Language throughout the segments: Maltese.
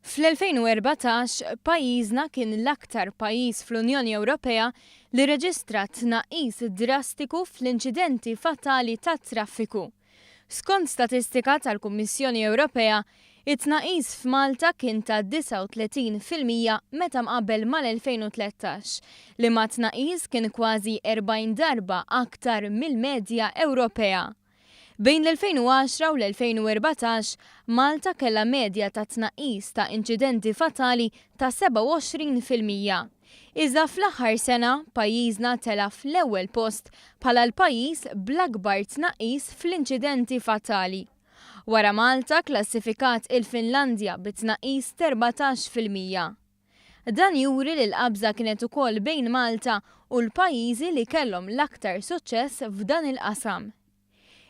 Fl-2014 pajjiżna kien l-aktar pajjiż fl-Unjoni Ewropea li reġistra tnaqqis drastiku fl-inċidenti fatali tat-traffiku. Skont statistika tal-Kummissjoni Ewropea, it-tnaqqis f'Malta kien ta' 39% meta mqabbel mal-2013, li ma' tnaqqis kien kważi 40 darba aktar mill-medja Ewropea. Bejn l-2010 u l-2014, Malta kellha medja ta' tnaqqis ta' inċidenti fatali ta' 27%. Iżda fl-aħħar sena pajjiżna tela fl-ewwel post bħala l-pajjiż bl-akbar tnaqqis fl-inċidenti fatali. Wara Malta klassifikat il-Finlandja bit-tnaqqis 14%. Dan juri li l-qabża kienet ukoll bejn Malta u l-pajjiżi li kellhom l-aktar suċċess f'dan il-qasam.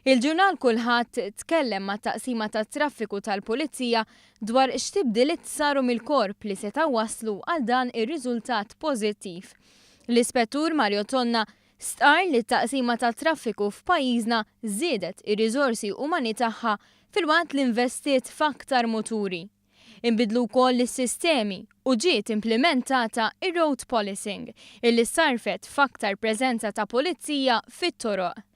Il-ġurnal Kulħadd tkellem ma' taqsima tat-traffiku tal-Pulizija dwar x'tibdiliet saru mill-korp li setgħu waslu għal dan ir-riżultat pożittiv. L-Ispettur Mario Tonna stqarr li t-taqsima tat-traffiku f'pajjiżna żiedet ir-riżorsi umani tagħha filwaqt li investiet f'aktar muturi. Inbidlu wkoll is-sistemi u ġiet implementata ir-road policing illi sarfet f'aktar preżenza ta' pulizija fit-toroq.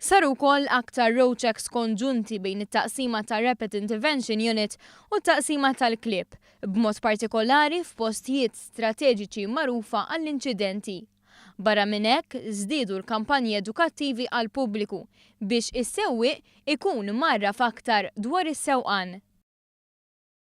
Saru wkoll aktar road checks konġunti bejn it-taqsima ta' Rapid Intervention Unit u t-taqsima tal-Klib, b'mod partikolari f'postijiet strateġiċi magħrufa għall-inċidenti. Barra minn hekk żdiedu l-kampanji edukattivi għall-pubbliku biex is-sewwieq ikun marraf aktar dwar is-sewqan.